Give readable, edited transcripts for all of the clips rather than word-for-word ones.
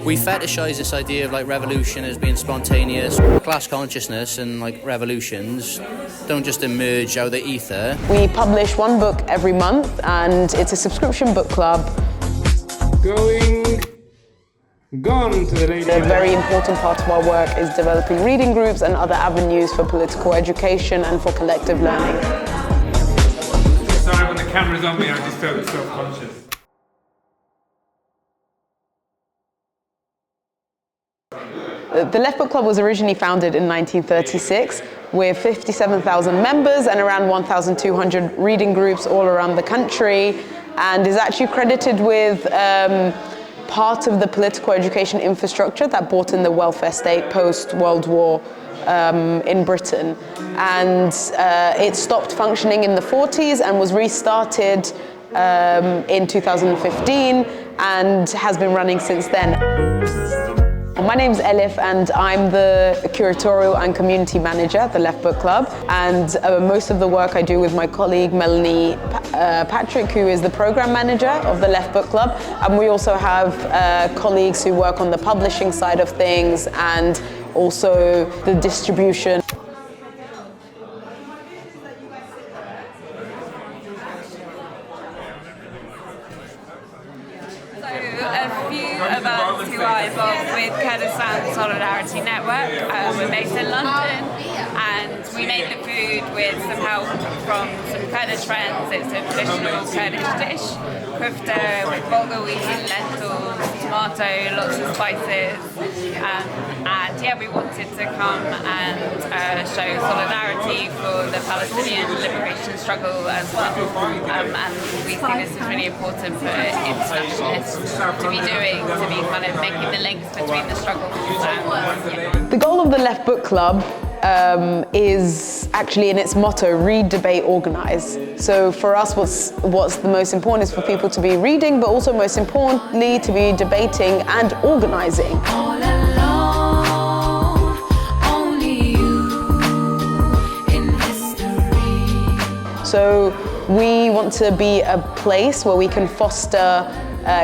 We fetishise this idea of like revolution as being spontaneous. Class consciousness and like revolutions don't just emerge out of the ether. We publish one book every month and it's a subscription book club. Gone to the lady. A very important part of our work is developing reading groups and other avenues for political education and for collective learning. Sorry, when the camera's on me, I just felt self-conscious. The Left Book Club was originally founded in 1936 with 57,000 members and around 1,200 reading groups all around the country, and is actually credited with part of the political education infrastructure that brought in the welfare state post-World War in Britain. And it stopped functioning in the 40s and was restarted in 2015 and has been running since then. My name's Elif and I'm the curatorial and community manager at the Left Book Club, and most of the work I do with my colleague Melanie Patrick, who is the program manager of the Left Book Club, and we also have colleagues who work on the publishing side of things and also the distribution. A few of us who are involved with Kurdistan Solidarity Network, we're based in London, and we made the food with some help from some Kurdish friends. It's a traditional Kurdish dish, kufta with bulgur wheat, lentils, tomato, lots of spices, and yeah, we wanted to come and show solidarity for the Palestinian liberation struggle as well, and we think this is really important for internationalists to be doing, to be kind of making the links between the struggles. And, The goal of the Left Book Club is actually in its motto, read, debate, organise. So for us, what's the most important is for people to be reading, but also most importantly to be debating and organising. So we want to be a place where we can foster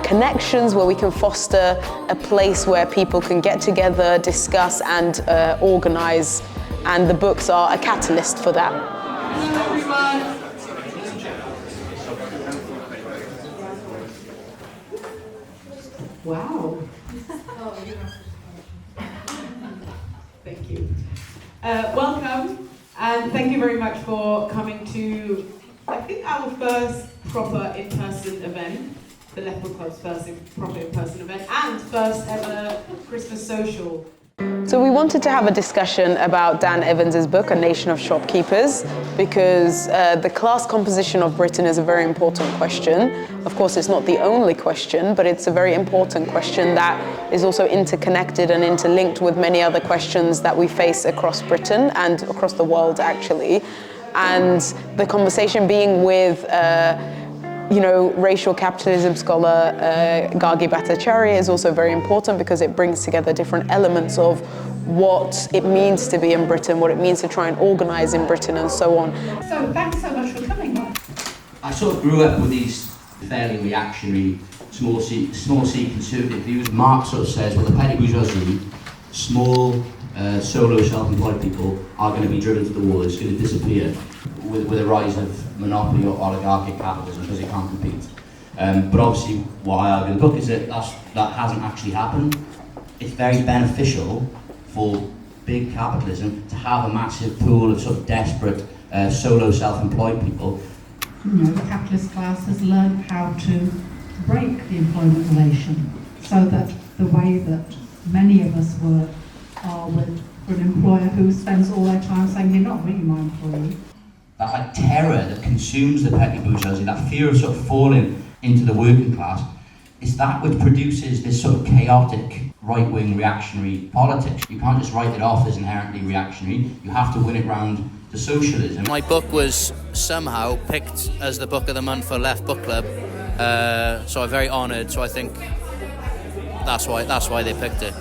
connections, where we can foster a place where people can get together, discuss and organise, and the books are a catalyst for that. Wow. Thank you. Welcome, and thank you very much for coming to, I think, our first proper in-person event, the Left Book Club's first proper in-person event, and first ever Christmas social. So we wanted to have a discussion about Dan Evans's book, A Nation of Shopkeepers, because the class composition of Britain is a very important question. Of course, it's not the only question, but it's a very important question that is also interconnected and interlinked with many other questions that we face across Britain and across the world, actually. And the conversation being with racial capitalism scholar Gargi Bhattacharyya is also very important because it brings together different elements of what it means to be in Britain, what it means to try and organise in Britain, and so on. So thanks so much for coming. I sort of grew up with these fairly reactionary, small C conservative views. Marx sort of says, well, the petty bourgeoisie, small, solo self-employed people are going to be driven to the wall, it's going to disappear with a rise of monopoly or oligarchic capitalism because it can't compete. But obviously what I argue in the book is that that hasn't actually happened. It's very beneficial for big capitalism to have a massive pool of sort of desperate solo self-employed people. The capitalist class has learned how to break the employment relation so that the way that many of us work are with an employer who spends all their time saying, you're not really my employee. That like terror that consumes the petty bourgeoisie, that fear of sort of falling into the working class, is that which produces this sort of chaotic right-wing reactionary politics. You can't just write it off as inherently reactionary, you have to win it round to socialism. My book was somehow picked as the book of the month for Left Book Club, so I'm very honoured, so I think that's why they picked it.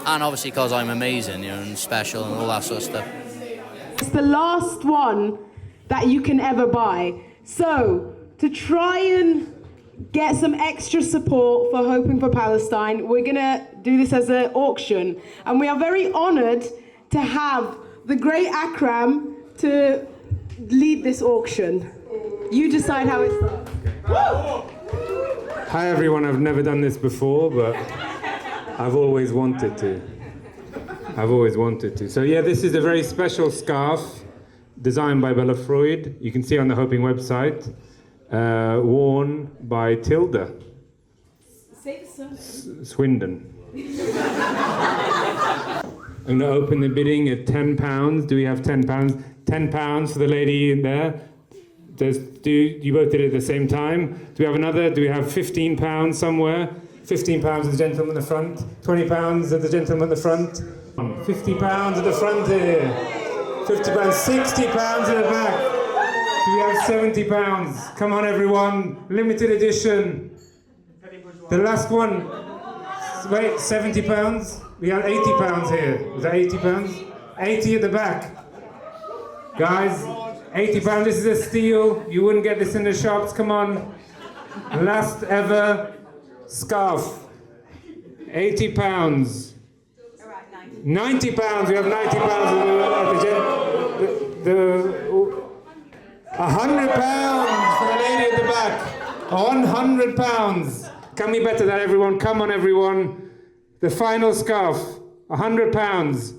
And obviously because I'm amazing, and special and all that sort of stuff. It's the last one that you can ever buy. So, to try and get some extra support for Hoping for Palestine. We're gonna do this as an auction, and we are very honored to have the great Akram to lead this auction. You decide how it starts. Hi everyone, I've never done this before, but I've always wanted to. So yeah, this is a very special scarf designed by Bella Freud. You can see on the Hoping website, worn by Tilda Swindon. I'm going to open the bidding at £10. Do we have £10? £10 for the lady in there. You both did it at the same time. Do we have another? Do we have £15 somewhere? £15 at the gentleman at the front. £20 at the gentleman at the front. £50 at the front here. £50, £60 in the back. Do we have £70? Come on, everyone. Limited edition. The last one. Wait, £70? We have £80 here. Was that £80? 80 at the back. Guys, £80. This is a steal. You wouldn't get this in the shops. Come on. Last ever scarf. £80. £90. We have £90. £100 for the lady at the back. £100. Can we better that, everyone? Come on, everyone. The final scarf. £100.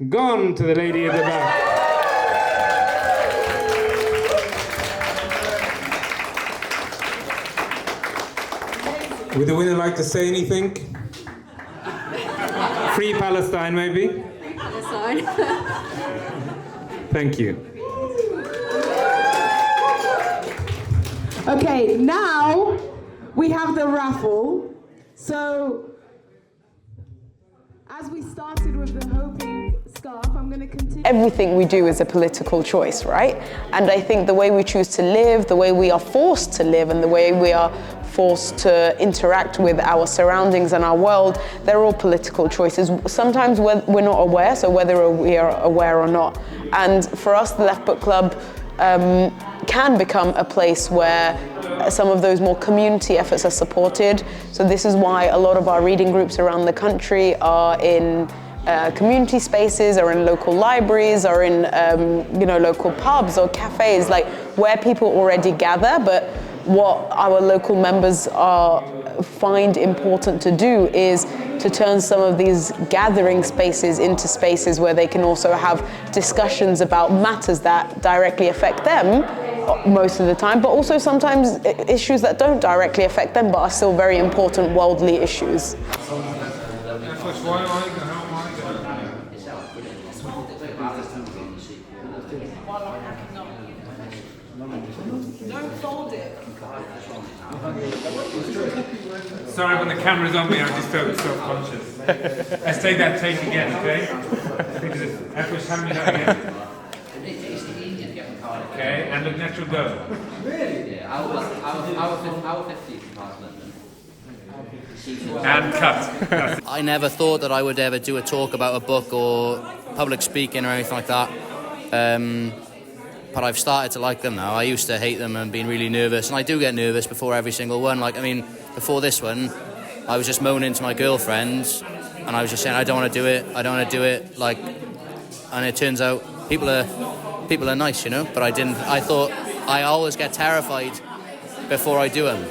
Gone to the lady at the back. Would the winner like to say anything? Free Palestine, maybe? Free Palestine. Thank you. Okay, now we have the raffle. So, as we started with the Hoping scarf, I'm going to continue. Everything we do is a political choice, right? And I think the way we choose to live, the way we are forced to live, and the way we are forced to interact with our surroundings and our world, they're all political choices. Sometimes we're not aware, so whether we are aware or not. And for us, the Left Book Club can become a place where some of those more community efforts are supported. So this is why a lot of our reading groups around the country are in community spaces, or in local libraries, or in local pubs or cafes, like where people already gather. But what our local members find important to do is to turn some of these gathering spaces into spaces where they can also have discussions about matters that directly affect them most of the time, but also sometimes issues that don't directly affect them but are still very important worldly issues. Don't fold it. Sorry, when the camera's on me, I'm just so self-conscious. Let's take that take again, okay? Hand me that again. Okay, and look natural go. Really? Yeah, our 50 past London. And cut. I never thought that I would ever do a talk about a book or public speaking or anything like that. But I've started to like them now. I used to hate them and been really nervous, and I do get nervous before every single one. Before this one, I was just moaning to my girlfriend, and I was just saying, I don't want to do it. And it turns out people are nice, but I didn't. I thought I always get terrified before I do them.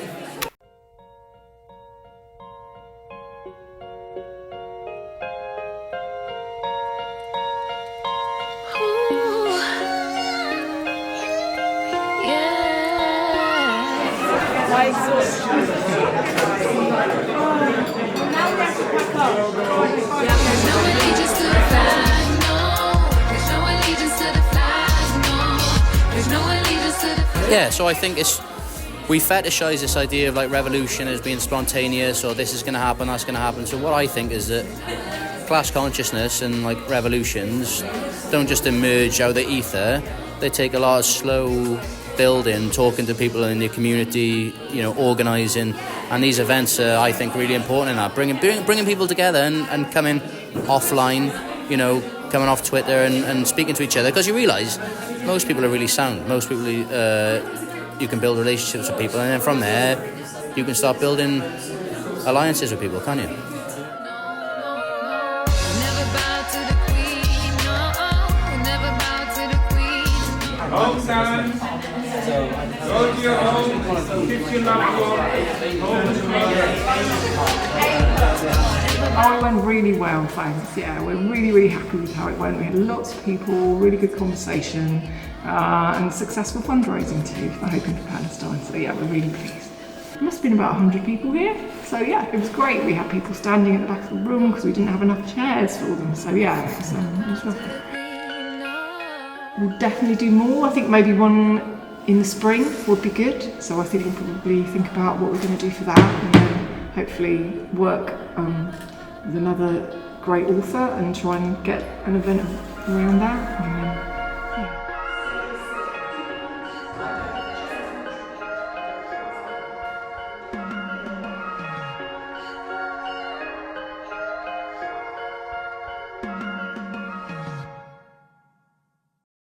Yeah, so I think we fetishize this idea of revolution as being spontaneous, or this is going to happen, that's going to happen. So what I think is that class consciousness and revolutions don't just emerge out of the ether. They take a lot of slow building, talking to people in the community, organising, and these events are, I think, really important in that, bringing people together and coming offline, coming off Twitter and speaking to each other, because you realise most people are really sound. Most people, you can build relationships with people, and then from there you can start building alliances with people, can't you? Home time. Go to your home. Keep your loved Oh, it went really well, thanks. Yeah, we're really, really happy with how it went. We had lots of people, really good conversation, and successful fundraising too for Hoping for Palestine. So yeah, we're really pleased. There must have been about 100 people here. So yeah, it was great. We had people standing at the back of the room because we didn't have enough chairs for them. So yeah, it was lovely. We'll definitely do more. I think maybe one in the spring would be good. So I think we'll probably think about what we're going to do for that, and then hopefully work with another great author and try and get an event around that. And then, yeah.